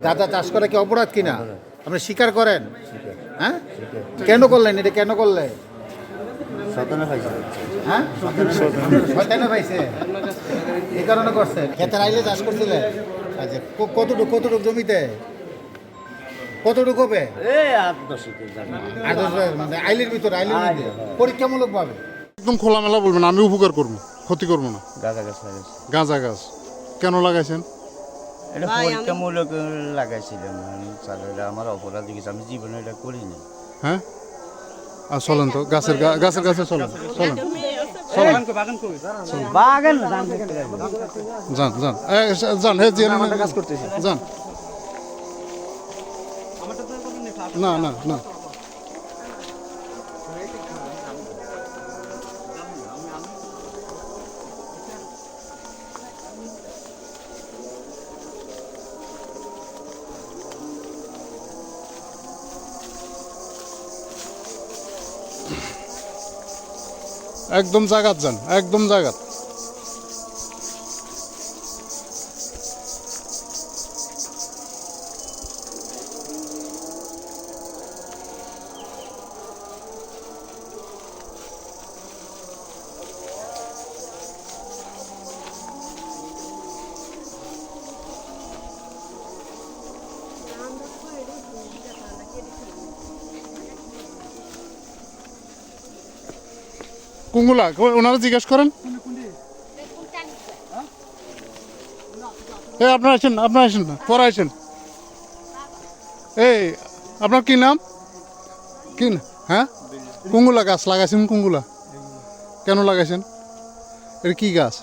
গাঁজা চাষ করে কি অপরাধ কিনা আপনি স্বীকার করেন? হ্যাঁ, কেন করলেন এটা? কেন করলেন? হ্যাঁ, শয়তানে পাইছে এই কারণে করছে। ক্ষেতের আইলে চাষ করছিলেন? আচ্ছা, কতটুকু জমিতে? কতটুকু হবে? 8-10 মানে আইলের ভিতরে, আইলের মধ্যে পরীক্ষামূলক ভাবে। একদম খোলামেলা বলবেন, আমি উপকার করবো, ক্ষতি করবো না। গাঁজা গাছ লাগাইছি। গাঁজা গাছ কেন লাগাইছেন? এটা পরীক্ষামূলক লাগাইছিলাম আমি। এটা আমার অপরাধ গেছে, আমি জীবনে এটা করিনি। হ্যাঁ, আর চলেন তো গাছের কাছে চলেন, চলেন বাগান যান যান যান, হ্যাঁ কাজ করতেছি, যান। না না না, একদম জাগাত যান, একদম জাগাত। কুঙ্গুলা ওনারা জিজ্ঞেস করেন। এই আপনারা আসেন না, পরে আসেন। এই আপনার কি নাম? কি? হ্যাঁ, কুঙ্গুলা গাছ লাগাইছেন। কুঙ্গুলা কেন লাগাইছেন? এটা কি গাছ?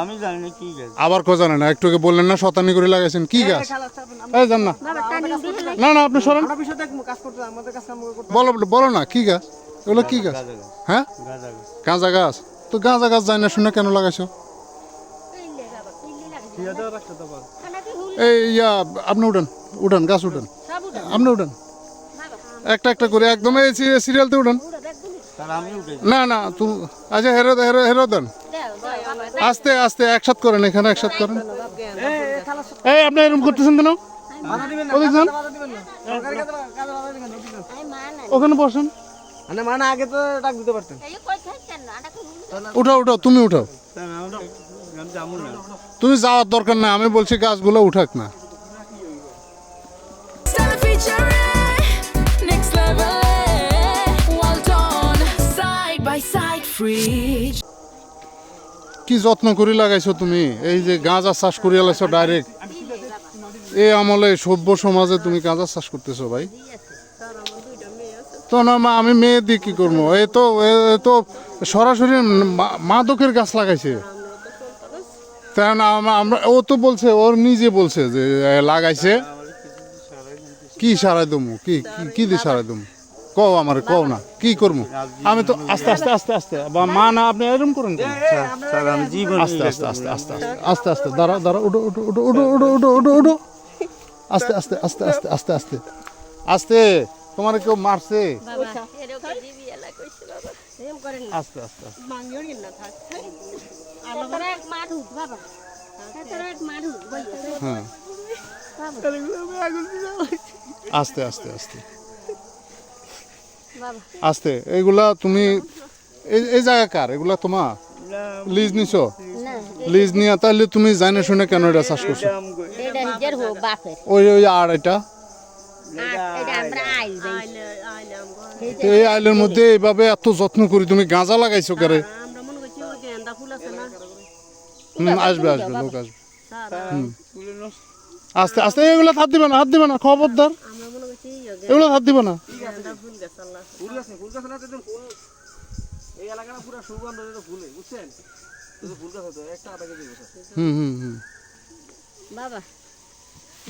আমি জানি না কি গাছ। আবার কেউ জানে না? একটু আগে বললেন না শতানি করে লাগাইছেন। কি গাছ? এই জান না, না না, আপনি সরেন। বলো না কি গাছ এগুলো? কি গাছ? হ্যাঁ, গাঁজা গাছ। তো গাঁজা গাছ যায় না শুনে কেন লাগাইছো? এই আপনি উঠান গাছ উঠান, আপনি উঠান একটা একটা করে একদম এই সিরিয়ালতে উঠান। না না তুমি, আচ্ছা হেরো দেন, আস্তে আস্তে একসাথ করেন, এখানে একসাথ করেন। এই আপনি এরকম করতেছেন কেন? ওখানে বসেন। উঠাও, তুমি উঠাও। তুমি যাওয়ার দরকার না, আমি বলছি গাছগুলো উঠাক না। কি যত্ন করে লাগাইছো তুমি? এই যে গাঁজা চাষ করে লাগাইছো ডাইরেক্ট। এই আমলে সভ্য সমাজে তুমি গাঁজা চাষ করতেছো ভাই? তো না মা, আমি মেয়ে দিয়ে কি করবো? এ তো সরাসরি মাদকের গাছ লাগাইছে। তাই না, আমরা ও তো বলছে, ওর নিজে বলছে যে লাগাইছে। কি সারাই দমু? কি দিয়ে সারাই দমু? কও আমারে, কও না কি করবো? আমি তো আস্তে আস্তে আস্তে আস্তে মা না, আপনি এরকম করেন আমি জীবন আস্তে আস্তে আস্তে আস্তে আস্তে আস্তে দাঁড়া উঠো উঠো উঠো উঠো উঠো উঠো উঠো উঠো আস্তে আস্তে আস্তে আস্তে আস্তে আস্তে আস্তে। তোমার কেউ মারছে? আস্তে আস্তে হ্যাঁ, আস্তে আস্তে আস্তে আস্তে। এগুলা তুমি এই জায়গা কার? এগুলা তোমার লিজ নিছো? লিজ নিয়ে তাহলে তুমি জানে শুনে কেন এটা চাষ করছো? ওই আর এটা এই আইলের মধ্যে এইভাবে এত যত্ন করি তুমি গাঁজা লাগাইছো কারে? আসবে লোক আসবে। আস্তে আস্তে এগুলো হাত দিবে না, খবরদার এগুলো হাত দিবে না।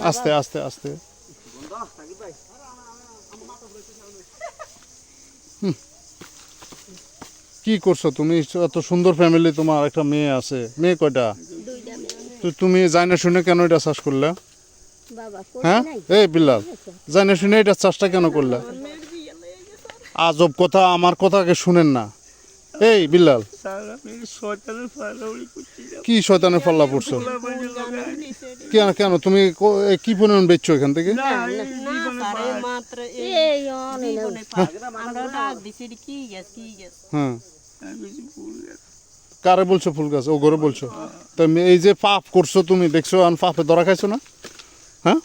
আস্তে আস্তে আস্তে। কি করছো তুমি? এত সুন্দর ফ্যামিলি, তোমার একটা মেয়ে আছে। মেয়ে কয়টা? তুমি জানা শুনে কেন এটা চাষ করলে? হ্যাঁ, এই বিলাল, জানা শুনে এটা চাষটা কেন করলে? আজব কথা, আমার কথাকে শুনেন না। এই বিল্লাল স্যার আমি শয়তানের ফালাউলি করছিলাম কি শয়তানের পাল্লা পড়ছো কেন কেন তুমি কি পরিমাণ বেচছো এখান থেকে না স্যার মাত্র এই জীবনে আমরা ডাক দিছি কি গ্যাস হ্যাঁ আমি ভুল গেছে কারে বলছো ফুল গাছ ও ঘরে বলছো তো এই যে পাপ করছো তুমি দেখছো আর পাপে ধরা খাইছো না হ্যাঁ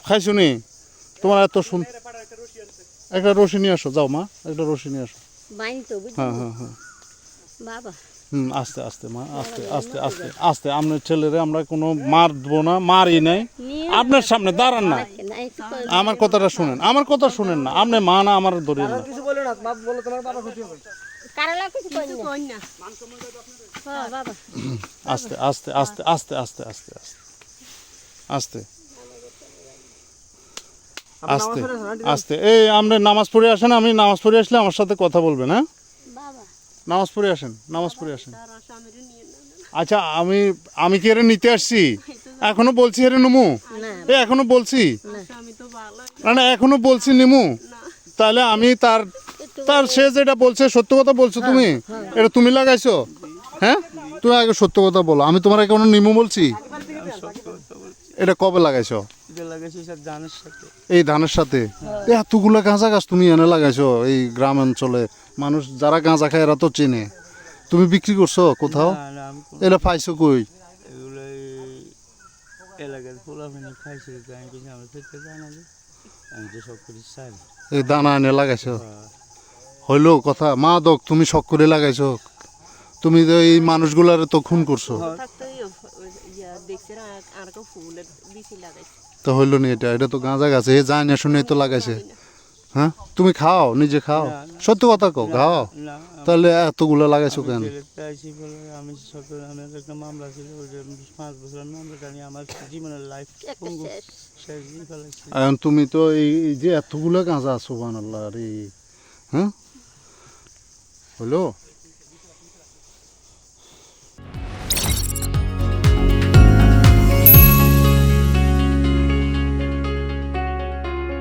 খাইছো নি তোমার এত শুন একটা রশি নিয়ে আসো যাও মা একটা রশি নিয়ে আসো বাইন তো বুঝলি হ্যাঁ হ্যাঁ হ্যাঁ বাবা আস্তে আস্তে মা আস্তে আস্তে আস্তে আস্তে আপনার ছেলেরে আমরা কোনো মারবো না মারি নাই আপনার সামনে দাঁড়ান না নাই তো আমার কথাটা শুনেন আমার কথা শুনেন না আপনি মা না আমার ধরিয়ে না কারালা কিছু কই না হ্যাঁ বাবা আস্তে আস্তে আস্তে আস্তে আস্তে আস্তে আস্তে আস্তে আস্তে আস্তে এই আপনি নামাজ পড়ে আসেন আমি নামাজ পড়ে আসলে আমার সাথে কথা বলবেন হ্যাঁ বাবা নামাজ পড়ে আসেন নামাজ পড়ে আসেন আচ্ছা আমি আমি কি এর নিতে আসছি এখনো বলছি এর নুমু না এ এখনো বলছি আমি তো ভালো না না এখনো বলছি নিমু তাহলে আমি তার তার সে যেটা বলছে সত্য কথা বলছো তুমি এটা তুমি লাগাইছো হ্যাঁ তুমি আগে সত্য কথা বলো আমি তোমার এখনো নিমু বলছি এটা কবে লাগাইছো এটা লাগাইছি স্যার জানের সাথে এই ধানের সাথে এতগুলা গাঁজা গাছ তুমি এনে লাগাইছো এই গ্রাম অঞ্চলে মানুষ যারা গাঁজা খায় এরা তো চেনে তুমি বিক্রি করছো কোথাও না না আমি এটা পাইছো কই এগুলো এলাকার পোলাপানি খাইছে আমি কিছু আমার থেকে জানাবে আমি তো সব করি স্যার এই দানা এনে লাগাইছো হইলো কথা মা দক তুমি শখ করে লাগাইছো তুমি তো এই মানুষগুলার তো খুন করছো থাকতে দেখছি আর কেউ ফুলের বিচি লাগাইছে তো হইলো নি এটা এটা তো গাঁজা গাছ এ যায় না শুনে তো লাগাইছে হ্যাঁ তুমি খাও নিজে খাও সত্য কথা কও খাও না তাহলে এতগুলো লাগাইছো কেন আইসি বলে আমি সব আমার একটা মামলা ছিল ওই যে 5 বছর মামলাটা নিয়ে আমার জীবনের লাইফ শেষ দিয়ে ফেলাইছি এখন তুমি তো এই যে এতগুলো গাঁজা সুবহানাল্লাহ রে হ্যাঁ হলো